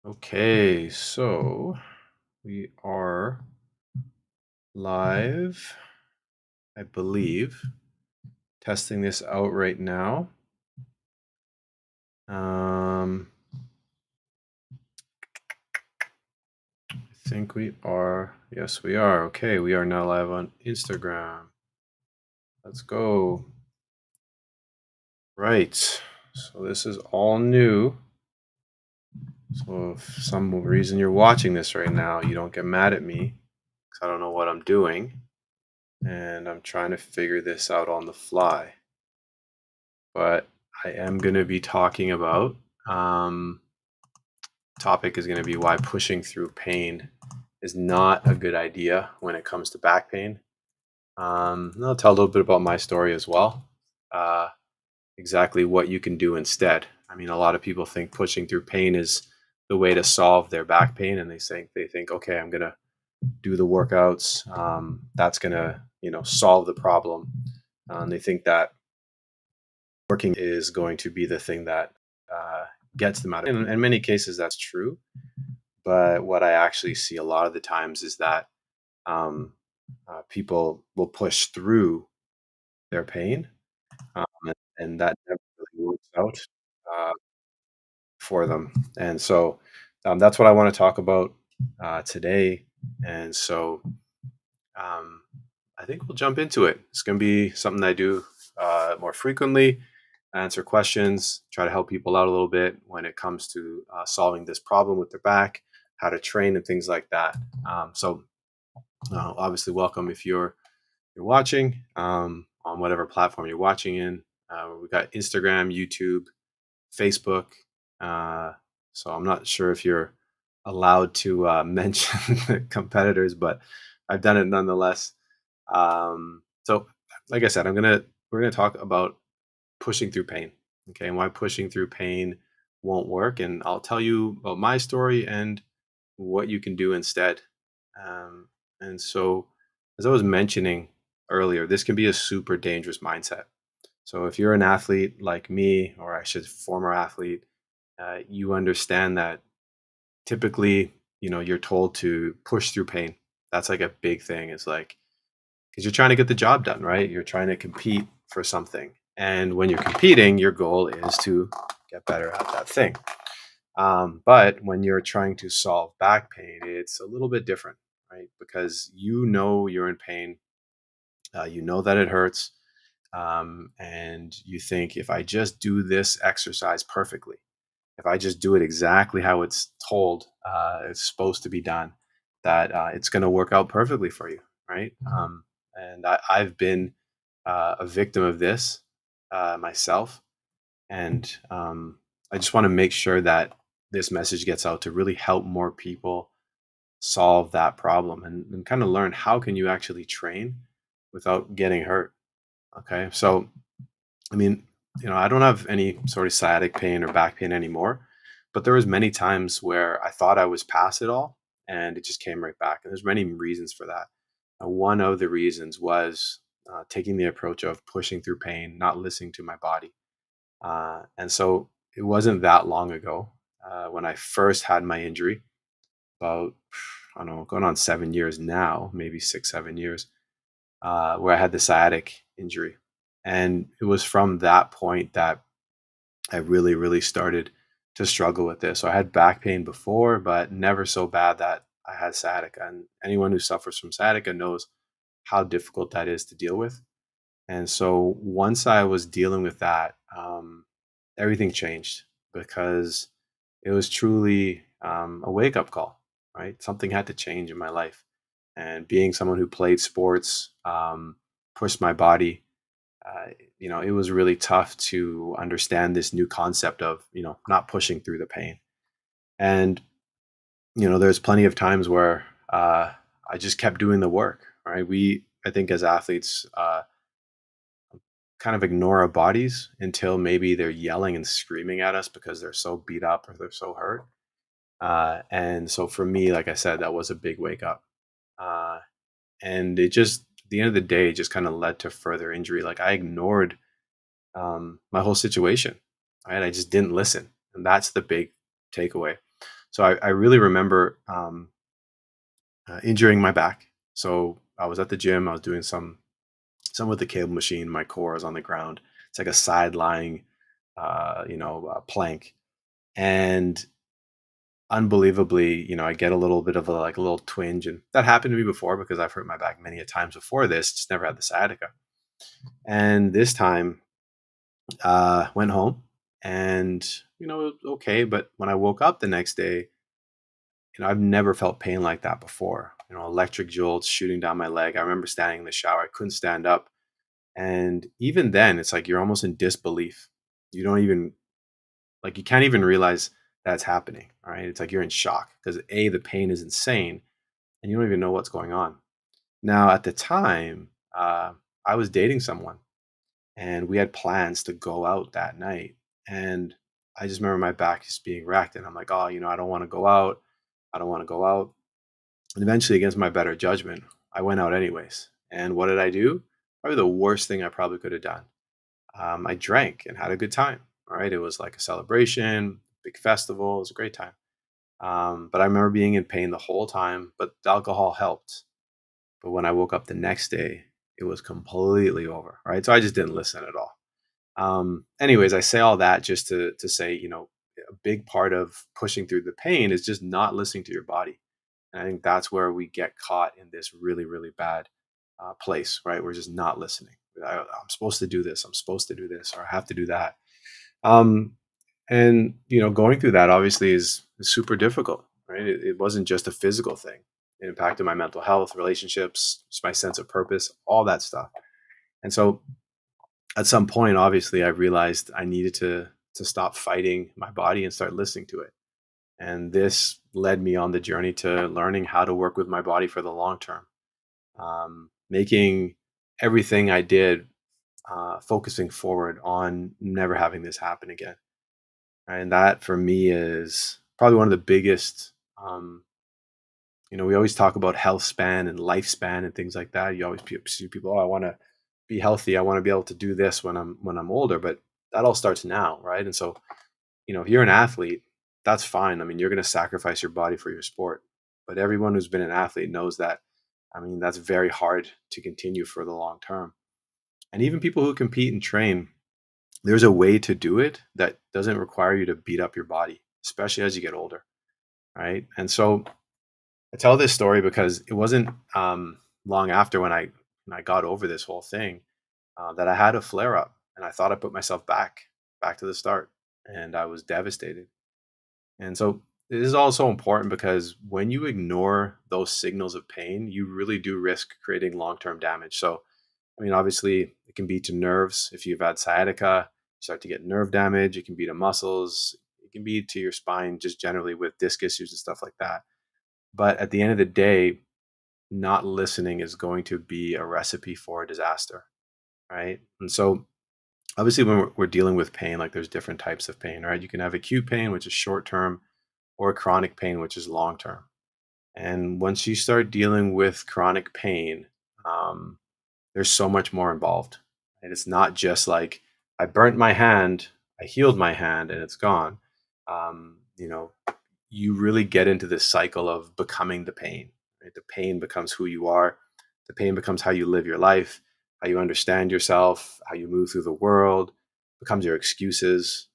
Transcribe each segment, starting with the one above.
Okay, so we are live, I believe, testing this out right now. Um, I think we are. Yes, we are. Okay, we are now live on Instagram. Let's go. Right. So this is all new. So if some reason you're watching this right now, you don't get mad at me because I don't know what I'm doing and I'm trying to figure this out on the fly. But I am going to be talking about um, topic is going to be why pushing through pain is not a good idea when it comes to back pain. And I'll tell a little bit about my story as well. Uh, exactly what you can do instead. I mean, a lot of people think pushing through pain is the way to solve their back pain, and they think, okay, I'm gonna do the workouts. That's gonna solve the problem. They think that working is going to be the thing that uh, gets them out of it. In many cases, that's true. But what I actually see a lot of the times is that um, people will push through their pain, um, and that never really works out uh, for them. And so that's what I want to talk about today. And so um, I think we'll jump into it. It's going to be something I do more frequently, answer questions, try to help people out a little bit when it comes to solving this problem with their back, how to train, and things like that. So obviously, welcome if you're watching on whatever platform you're watching in. We got Instagram, YouTube, Facebook. Uh, so I'm not sure if you're allowed to mention the competitors, but I've done it nonetheless. So, like I said, we're gonna talk about pushing through pain, okay, and why pushing through pain won't work, and I'll tell you about my story and what you can do instead. Um, and so, as I was mentioning earlier, this can be a super dangerous mindset. So if you're an athlete like me, or I should former athlete, you understand that typically, you're told to push through pain. That's like a big thing. It's like because you're trying to get the job done, right? You're trying to compete for something, and when you're competing, your goal is to get better at that thing. But when you're trying to solve back pain, it's a little bit different, right? Because you're in pain, you know that it hurts, and you think if I just do this exercise perfectly, if I just do it exactly how it's supposed to be done, that it's going to work out perfectly for you, right? And I've been a victim of this myself, and I just want to make sure that this message gets out to really help more people solve that problem and kind of learn how can you actually train without getting hurt. Okay, so I mean, I don't have any sort of sciatic pain or back pain anymore, but there was many times where I thought I was past it all, and it just came right back. And there's many reasons for that. One of the reasons was taking the approach of pushing through pain, not listening to my body. And so it wasn't that long ago when I first had my injury, about, I don't know, going on 7 years now, maybe 6, 7 years, where I had the sciatic injury. And it was from that point that I really, really started to struggle with this. So I had back pain before, but never so bad that I had sciatica. And anyone who suffers from sciatica knows how difficult that is to deal with. And so once I was dealing with that, everything changed because it was truly a wake up call, right? Something had to change in my life. And being someone who played sports, pushed my body, uh, it was really tough to understand this new concept of, not pushing through the pain. And, there's plenty of times where I just kept doing the work, right? I think as athletes, kind of ignore our bodies until maybe they're yelling and screaming at us because they're so beat up or they're so hurt. And so for me, like I said, that was a big wake up. Uh, and it just, at the end of the day, it just kind of led to further injury. Like I ignored my whole situation, right? I just didn't listen. And that's the big takeaway. So I really remember injuring my back. So I was at the gym. I was doing some with the cable machine. My core is on the ground. It's like a side lying, plank. And unbelievably, I get a little bit of a little twinge, and that happened to me before because I've hurt my back many a times before this. Just never had the sciatica. And this time, went home, and it was okay. But when I woke up the next day, I've never felt pain like that before. Electric jolts shooting down my leg. I remember standing in the shower. I couldn't stand up. And even then, it's like you're almost in disbelief. You don't even, you can't even realize that's happening. All right. It's like you're in shock because the pain is insane and you don't even know what's going on. Now, at the time, I was dating someone and we had plans to go out that night. And I just remember my back just being racked. And I'm like, oh, I don't want to go out. I don't want to go out. And eventually, against my better judgment, I went out anyways. And what did I do? Probably the worst thing I probably could have done. I drank and had a good time. All right. It was like a celebration, big festival. It was a great time. But I remember being in pain the whole time, but the alcohol helped. But when I woke up the next day, it was completely over. Right. So I just didn't listen at all. Anyways, I say all that just to say, a big part of pushing through the pain is just not listening to your body. And I think that's where we get caught in this really, really bad place, right? We're just not listening. I'm supposed to do this. I'm supposed to do this, or I have to do that. Um, and going through that obviously is super difficult, right? It wasn't just a physical thing. It impacted my mental health, relationships, just my sense of purpose, all that stuff. And so, at some point, obviously, I realized I needed to stop fighting my body and start listening to it. And this led me on the journey to learning how to work with my body for the long term, making everything I did focusing forward on never having this happen again. Right? And that for me is probably one of the biggest. We always talk about health span and lifespan and things like that. You always see people, oh, I want to be healthy. I want to be able to do this when I'm older, but that all starts now, right? And so, if you're an athlete, that's fine. I mean, you're going to sacrifice your body for your sport, but everyone who's been an athlete knows that. I mean, that's very hard to continue for the long term. And even people who compete and train, there's a way to do it that doesn't require you to beat up your body, especially as you get older, right? And so I tell this story because it wasn't long after when I got over this whole thing that I had a flare up, and I thought I put myself back to the start, and I was devastated. And so this is also important because when you ignore those signals of pain, you really do risk creating long term damage. So, I mean, obviously, it can be to nerves. If you've had sciatica, you start to get nerve damage. It can be to muscles. It can be to your spine, just generally with disc issues and stuff like that. But at the end of the day, not listening is going to be a recipe for a disaster, right? And so, obviously, when we're dealing with pain, like there's different types of pain, right? You can have acute pain, which is short term, or chronic pain, which is long term. And once you start dealing with chronic pain, um, there's so much more involved. And it's not just like I burnt my hand, I healed my hand, and it's gone. Um, you know, you really get into this cycle of becoming the pain. Right? The pain becomes who you are. The pain becomes how you live your life, how you understand yourself, how you move through the world, becomes your excuses.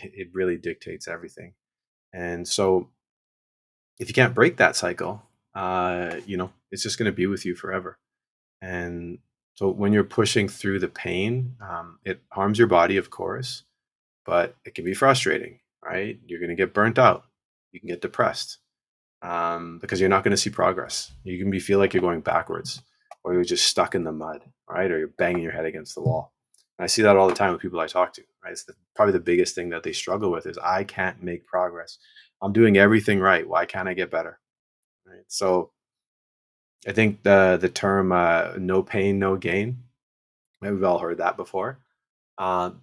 It really dictates everything. And so if you can't break that cycle, it's just going to be with you forever. And so when you're pushing through the pain, it harms your body, of course, but it can be frustrating, right? You're going to get burnt out. You can get depressed because you're not going to see progress. You can feel like you're going backwards, or you're just stuck in the mud, right? Or you're banging your head against the wall. And I see that all the time with people I talk to, right? Probably the biggest thing that they struggle with is I can't make progress. I'm doing everything right. Why can't I get better? Right. So I think the term "no pain, no gain." Maybe we've all heard that before.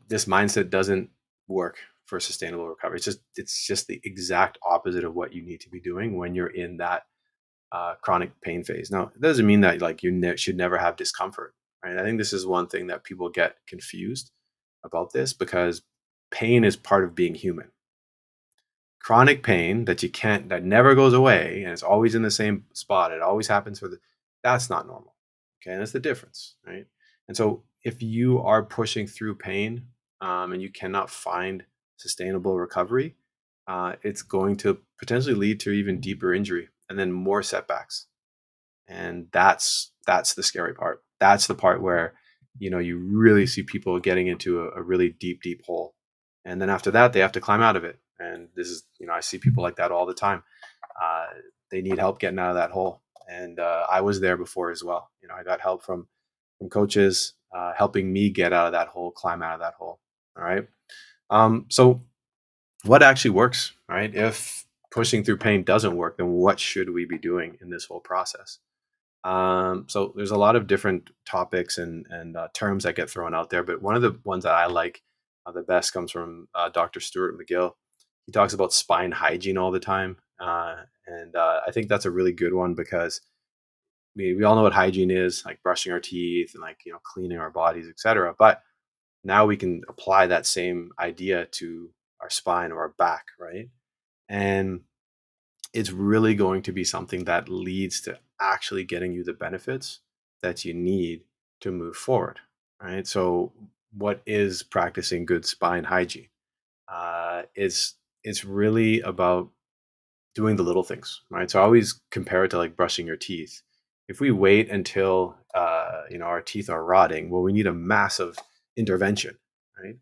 This mindset doesn't work for sustainable recovery. It's just the exact opposite of what you need to be doing when you're in that chronic pain phase. Now, it doesn't mean that like should never have discomfort. Right. I think this is one thing that people get confused about this because pain is part of being human. chronic pain that you can't that never goes away and it's always in the same spot, it always happens for the that's not normal. Okay, and that's the difference, right? And so if you are pushing through pain and you cannot find sustainable recovery, it's going to potentially lead to even deeper injury and then more setbacks. And that's the scary part. That's the part where you really see people getting into a really deep hole, and then after that they have to climb out of it. And this is I see people like that all the time. uh, they need help getting out of that hole, and I was there before as well. I got help from coaches helping me get out of that hole, climb out of that hole. All right. So what actually works, right? If pushing through pain doesn't work, then what should we be doing in this whole process? So there's a lot of different topics and terms that get thrown out there, but one of the ones that I like the best comes from Dr. Stuart McGill. He talks about spine hygiene all the time, and I think that's a really good one because we all know what hygiene is, like brushing our teeth and like cleaning our bodies, etc. But now we can apply that same idea to our spine or our back, right? And it's really going to be something that leads to actually getting you the benefits that you need to move forward, right? So, what is practicing good spine hygiene? It's really about doing the little things, right? So I always compare it to like brushing your teeth. If we wait until our teeth are rotting, well, we need a massive intervention, right?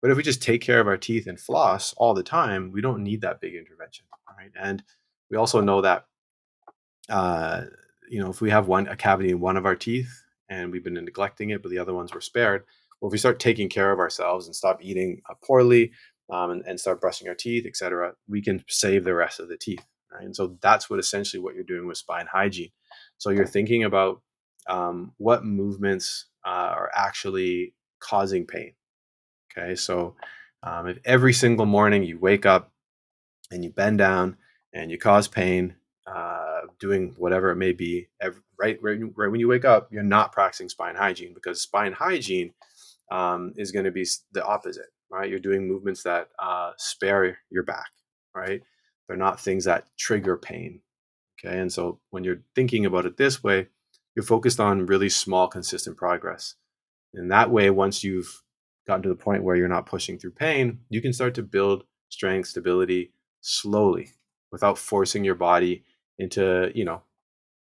But if we just take care of our teeth and floss all the time, we don't need that big intervention, right? And we also know that uh, if we have a cavity in one of our teeth and we've been neglecting it, but the other ones were spared, well, if we start taking care of ourselves and stop eating poorly and start brushing our teeth, etc., we can save the rest of the teeth. Right? And so that's what you're doing with spine hygiene. So you're thinking about what movements are actually causing pain. Okay, so if every single morning you wake up and you bend down and you cause pain doing whatever it may be right when you wake up, you're not practicing spine hygiene, because spine hygiene is going to be the opposite, right? You're doing movements that spare your back, right? They're not things that trigger pain. Okay, and so when you're thinking about it this way, you're focused on really small consistent progress. And that way, once you've gotten to the point where you're not pushing through pain, you can start to build strength, stability slowly without forcing your body into,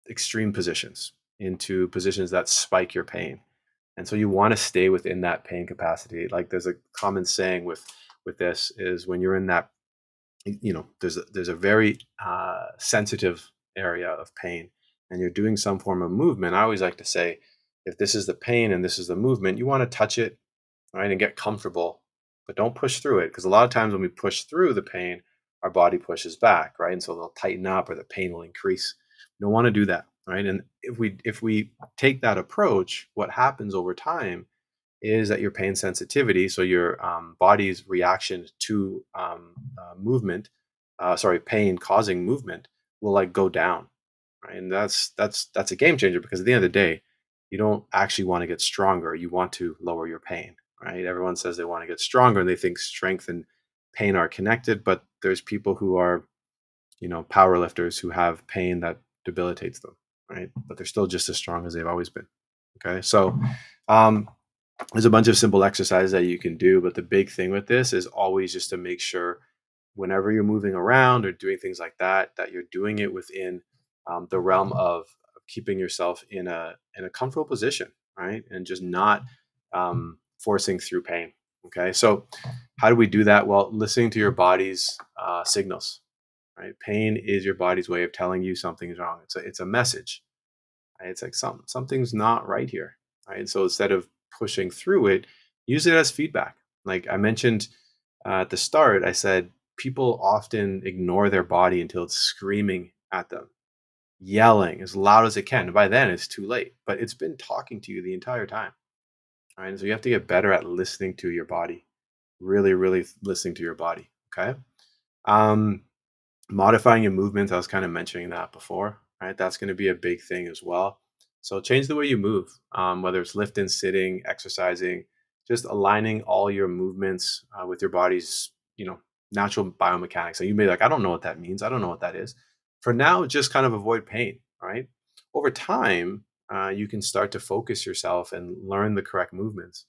extreme positions, into positions that spike your pain. And so you want to stay within that pain capacity. Like there's a common saying with this is when you're in that, there's a very sensitive area of pain and you're doing some form of movement. I always like to say, if this is the pain and this is the movement, you want to touch it, right, and get comfortable, but don't push through it, because a lot of times when we push through the pain, our body pushes back, right, and so they'll tighten up or the pain will increase. We don't want to do that, right? And if we take that approach, what happens over time is that your pain sensitivity, so your body's reaction to pain causing movement, will like go down, right? And that's a game changer, because at the end of the day, you don't actually want to get stronger. You want to lower your pain, right? Everyone says they want to get stronger and they think strength and pain are connected, but there's people who are, power lifters who have pain that debilitates them, right? But they're still just as strong as they've always been. Okay, so um, there's a bunch of simple exercises that you can do, but the big thing with this is always just to make sure whenever you're moving around or doing things like that, that you're doing it within the realm of keeping yourself in a comfortable position, right? And just not forcing through pain. Okay, so how do we do that? Well, listening to your body's signals, right? Pain is your body's way of telling you something's wrong. It's a message. Right? It's like something's not right here, right? So instead of pushing through it, use it as feedback. Like I mentioned at the start, I said people often ignore their body until it's screaming at them, yelling as loud as it can. By then, it's too late, but it's been talking to you the entire time. Right? And so you have to get better at listening to your body, really, really listening to your body. Okay. Um, Modifying your movements, I was kind of mentioning that before, right? That's going to be a big thing as well. So change the way you move, whether it's lifting, sitting, exercising, just aligning all your movements with your body's, natural biomechanics. And you may be like, I don't know what that means. I don't know what that is. For now, just kind of avoid pain, right? Over time, you can start to focus yourself and learn the correct movements.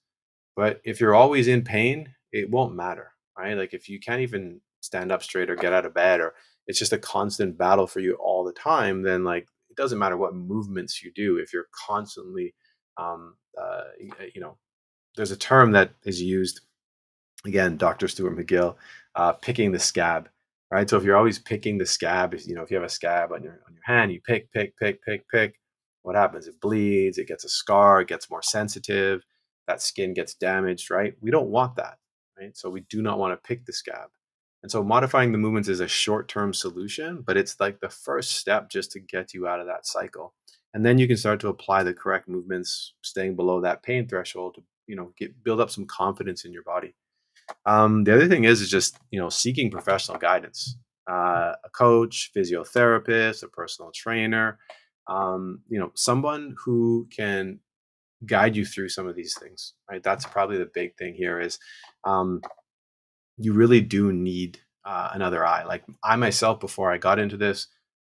But if you're always in pain, it won't matter, right? Like if you can't even stand up straight or get out of bed, or it's just a constant battle for you all the time, then like it doesn't matter what movements you do if you're constantly, you know, there's a term that is used again, Dr. Stuart McGill, picking the scab, right? So if you're always picking the scab, if you have a scab on your hand, you pick. What happens? It bleeds. It gets a scar. It gets more sensitive. That skin gets damaged, right? We don't want that, right? So we do not want to pick the scab. And so modifying the movements is a short-term solution, but it's like the first step just to get you out of that cycle. And then you can start to apply the correct movements, staying below that pain threshold to, build up some confidence in your body. The other thing is just seeking professional guidance, a coach, physiotherapist, a personal trainer, someone who can guide you through some of these things. Right, that's probably the big thing here. Is um, you really do need another eye. Like I myself, before I got into this,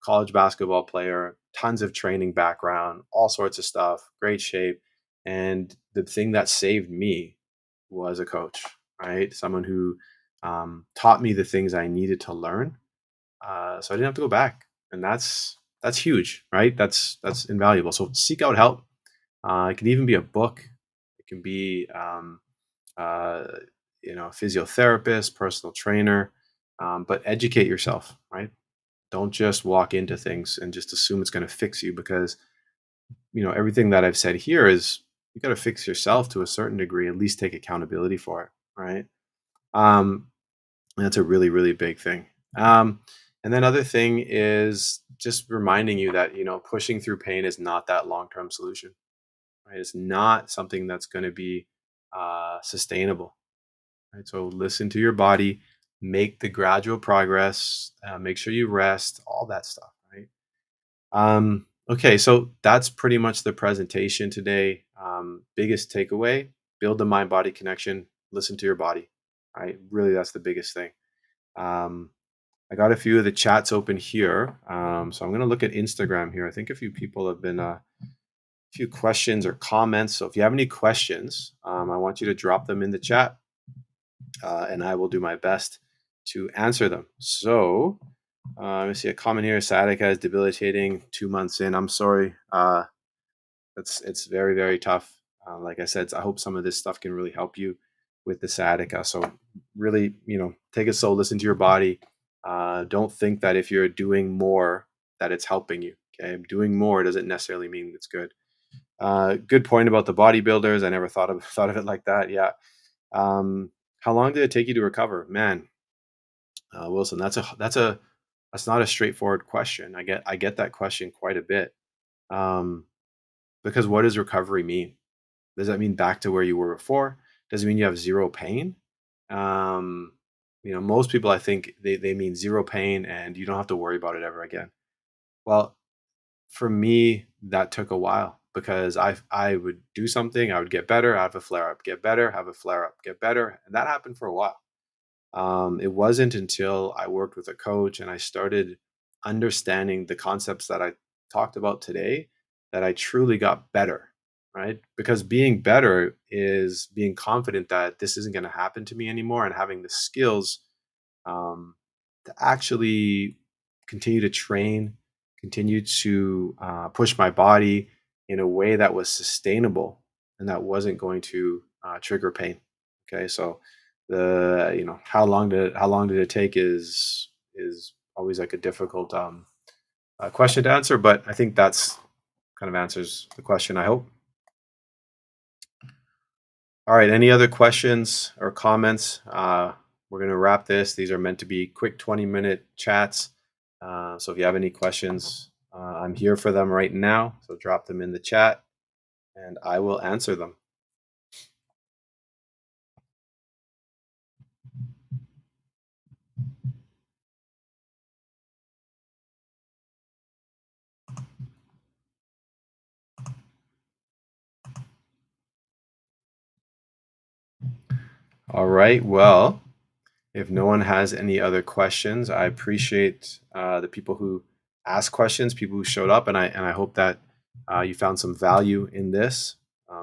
college basketball player, tons of training background, all sorts of stuff, great shape, and the thing that saved me was a coach, right? Someone who taught me the things I needed to learn, so I didn't have to go back, and that's huge, right? That's invaluable. So seek out help. It can even be a book. It can be uh, physiotherapist, personal trainer, but educate yourself, right? Don't just walk into things and just assume it's going to fix you, because everything that I've said here is you got to fix yourself to a certain degree, at least take accountability for it, right? Um, and that's a really, really big thing. And then other thing is just reminding you that, pushing through pain is not that long-term solution, right? It's not something that's going to be sustainable, right? So listen to your body, make the gradual progress, make sure you rest, all that stuff, right? Okay, so that's pretty much the presentation today. Biggest takeaway: build the mind-body connection. Listen to your body. Right, really, that's the biggest thing. Um, I got a few of the chats open here, so I'm going to look at Instagram here. I think a few people have been a few questions or comments. So if you have any questions, I want you to drop them in the chat, and I will do my best to answer them. So let me see a comment here. Sciatica is debilitating 2 months in. I'm sorry. It's very, very tough. Like I said, I hope some of this stuff can really help you with the sciatica. So really, take it slow, listen to your body. Don't think that if you're doing more that it's helping you. Okay, doing more doesn't necessarily mean it's good. Good point about the bodybuilders. I never thought of thought of it like that. Yeah. Um, how long did it take you to recover, man? Wilson, that's not a straightforward question. I get that question quite a bit. Um, because what does recovery mean? Does that mean back to where you were before? Does it mean you have zero pain? Um, most people, I think they mean zero pain and you don't have to worry about it ever again. Well, for me, that took a while, because I would do something, I would get better, have a flare up, get better, have a flare up, get better, and that happened for a while. It wasn't until I worked with a coach and I started understanding the concepts that I talked about today that I truly got better, right? Because being better is being confident that this isn't going to happen to me anymore, and having the skills to actually continue to train, continue to push my body in a way that was sustainable and that wasn't going to trigger pain. Okay, so the how long did it take is always like a difficult question to answer, but I think that's kind of answers the question, I hope. All right, any other questions or comments? We're going to wrap this. These are meant to be quick 20-minute chats, so if you have any questions, I'm here for them right now, so drop them in the chat and I will answer them. All right, well, If no one has any other questions, I appreciate the people who asked questions, people who showed up, and I hope that you found some value in this.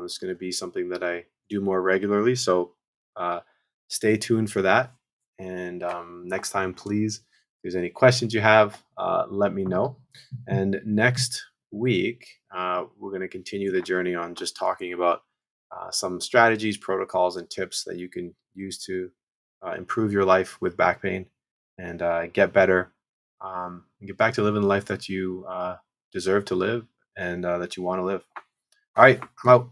It's going to be something that I do more regularly, so uh, stay tuned for that. And next time, please, if there's any questions you have, let me know. And next week, we're going to continue the journey on just talking about some strategies, protocols, and tips that you can use to improve your life with back pain and get better and get back to living the life that you deserve to live and that you want to live. All right, I'm out.